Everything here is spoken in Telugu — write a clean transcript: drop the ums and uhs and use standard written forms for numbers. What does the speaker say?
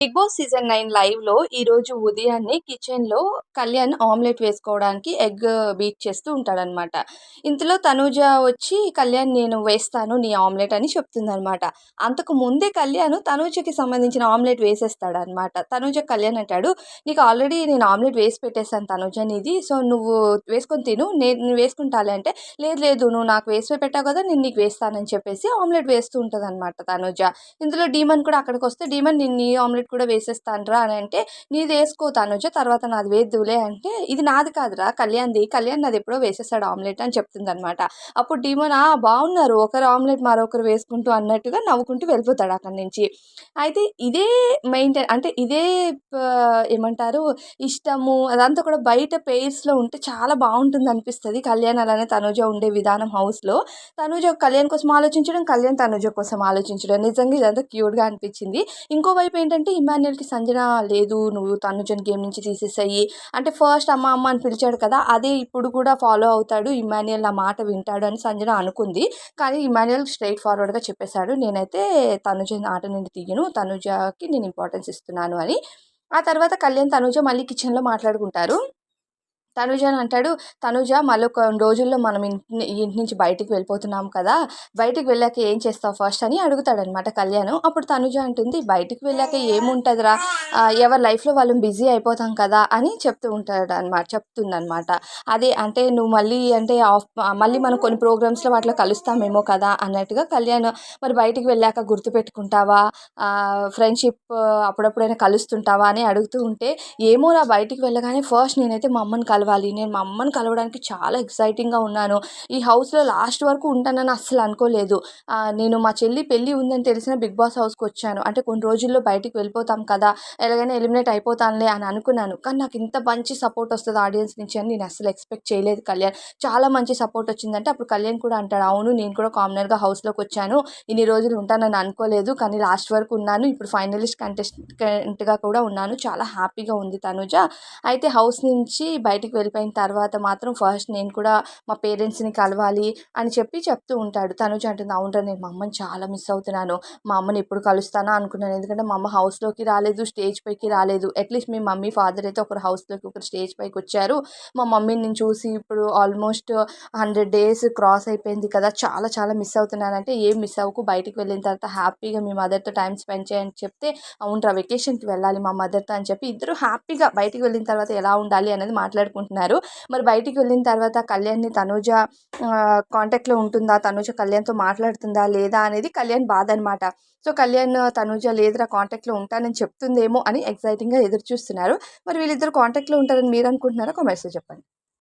బిగ్ బాస్ సీజన్ 9 లైవ్‌లో ఈరోజు ఉదయాన్నే కిచెన్‌లో కళ్యాణ్ ఆమ్లెట్ వేసుకోవడానికి ఎగ్ బీట్ చేస్తూ ఉంటాడనమాట. ఇంతలో తనూజ వచ్చి "కళ్యాణ్ నేను వేస్తాను నీ ఆమ్లెట్" అని చెప్తుందనమాట. అంతకు ముందే కళ్యాణ్ తనూజకి సంబంధించిన ఆమ్లెట్ వేసేస్తాడనమాట. తనూజ కళ్యాణ్ అంటాడు, "నీకు ఆల్రెడీ నేను ఆమ్లెట్ వేసి పెట్టేసాను తనూజ నీది. సో, నువ్వు వేసుకొని తిను. నేను వేసుకుంటాలే" అంటే, "లేదు లేదు నువ్వు నాకు వేసి పెట్టావు కదా! నేను నీకు వేస్తానని" చెప్పేసి ఆమ్లెట్ వేస్తూ ఉంటదనమాట తనూజ. ఇందులో డీమన్ కూడా అక్కడికొస్తే, "డీమన్ నేను నీ ఆమ్లెట్ కూడా వేసేస్తానురా" అని అంటే, "నీదేసుకో తనుజ తర్వాత నాది వేద్దువులే" అంటే, "ఇది నాది కాదురా కళ్యాణ్‌ది. కళ్యాణ్ నాదెప్పుడో వేసేసాడు ఆమ్లెట్" అని చెప్తుందనమాట. అప్పుడు డీమన్ బావున్నారు ఒకరు ఆమ్లెట్ మరొకరు వేసుకుంటూ అన్నట్టుగా నవ్వుకుంటూ వెళ్ళిపోతాడు అక్కడి నుంచి. అయితే ఇదే అంటే ఇదే ఏమంటారు ఇష్టము అదంతా కూడా బయట పెయిర్స్‌లో ఉంటే చాలా బావుంటుందనిపిస్తది. కళ్యాణ్ అలానే తనుజ ఉండే విధానం హౌస్‌లో. తనుజ కళ్యాణ్ కోసం ఆలోచించడం, కళ్యాణ్ తనుజ కోసం ఆలోచించడం. నిజంగా ఇదంతా క్యూట్‌గా అనిపించింది. ఇంకోవైపు ఏంటంటే ఇమ్మాన్యుయల్‌కి సంజన లేదు నువ్వు తనుజని గేమ్ నుంచి తీసేసేయి అంటే ఫస్ట్ అమ్మ, అమ్మ అని పిలిచాడు కదా! అదే ఇప్పుడు కూడా ఫాలో అవుతాడు. ఇమ్మాన్యుయల్ నా మాట వింటాడు అని సంజన అనుకుంది. కానీ ఇమ్మాన్యుయల్ స్ట్రెయిట్ ఫార్వర్డ్‌గా చెప్పేసాడు. నేనైతే తనుజని ఆట నుండి తీయను. తనుజకి నేను ఇంపార్టెన్స్ ఇస్తున్నాను అని. ఆ తర్వాత కళ్యాణ్, తనుజ మళ్ళీ కిచెన్‌లో మాట్లాడుకుంటారు. తనుజని అంటాడు, "తనుజ మళ్ళొక రోజుల్లో మనం ఇంటి నుంచి బయటికి వెళ్ళిపోతున్నాం కదా! బయటికి వెళ్ళాక ఏం చేస్తావు ఫస్ట్" అని అడుగుతాడనమాట కళ్యాణ్. అప్పుడు తనుజ అంటుంది, "బయటికి వెళ్ళాక ఏముంటదిరా ఎవరి లైఫ్‌లో వాళ్ళం బిజీ అయిపోతాం కదా!" అని చెప్తుందనమాట. అదే అంటే "నువ్వు మళ్ళీ అంటే మళ్ళీ మనం కొన్ని ప్రోగ్రామ్స్‌లో వాటిలో కలుస్తామేమో కదా!" అన్నట్టుగా కళ్యాణ్ "మరి బయటికి వెళ్ళాక గుర్తుపెట్టుకుంటావా? ఫ్రెండ్‌షిప్ అప్పుడప్పుడైనా కలుస్తుంటావా?" అని అడుగుతూ ఉంటే, "ఏమోరా బయటికి వెళ్ళగానే ఫస్ట్ నేనైతే మా అమ్మని కలవాలి. నేను మా అమ్మని కలవడానికి చాలా ఎక్సైటింగ్‌గా ఉన్నాను. ఈ హౌస్‌లో లాస్ట్ వరకు ఉంటానని అస్సలు అనుకోలేదు. నేను మా చెల్లి పెళ్లి ఉందని తెలిసిన బిగ్ బాస్ హౌస్‌కొచ్చాను. అంటే కొన్ని రోజుల్లో బయటికి వెళ్ళిపోతాం కదా! ఎలాగైనా ఎలిమినేట్ అయిపోతానులే అని అనుకున్నాను. కానీ నాకు ఇంత మంచి సపోర్ట్ వస్తది ఆడియన్స్ నుంచి అని నేను అస్సలు ఎక్స్‌పెక్ట్ చేయలేదు కళ్యాణ్. చాలా మంచి సపోర్ట్ వచ్చిందంటే అప్పుడు కళ్యాణ్ కూడా అంటాడు, "అవును నేను కూడా కామనర్‌గా హౌస్‌లోకొచ్చాను. ఇన్ని రోజులు ఉంటానని అనుకోలేదు. కానీ లాస్ట్ వరకు ఉన్నాను. ఇప్పుడు ఫైనలిస్ట్ కంటెస్టెంట్‌గా కూడా ఉన్నాను. చాలా హ్యాపీగా ఉంది తనుజ. అయితే హౌస్ నుంచి బయటికి వెళ్ళిపోయిన తర్వాత మాత్రం ఫస్ట్ నేను కూడా మా పేరెంట్స్‌ని కలవాలి" అని చెప్తూ ఉంటాడు. తనుజ అంటుంది, "అవునురా నేను మా అమ్మని చాలా మిస్ అవుతున్నాను. మా అమ్మని ఎప్పుడు కలుస్తానా అనుకున్నాను. ఎందుకంటే మా అమ్మ హౌస్‌లోకి రాలేదు, స్టేజ్ పైకి రాలేదు. అట్‌లీస్ట్ మీ మమ్మీ, ఫాదర్ అయితే ఒకరు హౌస్‌లోకి, ఒకరు స్టేజ్ పైకొచ్చారు. మా మమ్మీని నేను చూసి ఇప్పుడు ఆల్మోస్ట్ 100 డేస్ క్రాస్ అయిపోయింది కదా! చాలా చాలా మిస్ అవుతున్నానంటే, "ఏం మిస్ అవ్వకు బయటికి వెళ్ళిన తర్వాత హ్యాపీగా మీ మదర్‌తో టైమ్ స్పెండ్ చేయి" అని చెప్తే, "అవునురా వెకేషన్‌కి వెళ్ళాలి మా మదర్‌తో" అని చెప్పి ఇద్దరు హ్యాపీగా బయటికి వెళ్ళిన తర్వాత ఎలా ఉండాలి అనేది మాట్లాడుకుంటున్నారు. మరి బయటికి వెళ్ళిన తర్వాత కళ్యాణ్‌ని తనూజ కాంటాక్ట్‌లో ఉంటుందా? తనూజ కళ్యాణ్‌తో మాట్లాడుతుందా? లేదా? అనేది కళ్యాణ్ బాధనమాట. సో, కళ్యాణ్ తనూజ లేదురా కాంటాక్ట్‌లో ఉంటానని చెప్తుందేమో అని ఎక్సైటింగ్‌గా ఎదురు చూస్తున్నారు. మరి వీళ్ళిద్దరు కాంటాక్ట్‌లో ఉంటారని మీరనుకుంటున్నారా? కామెంట్స్‌లో చెప్పండి.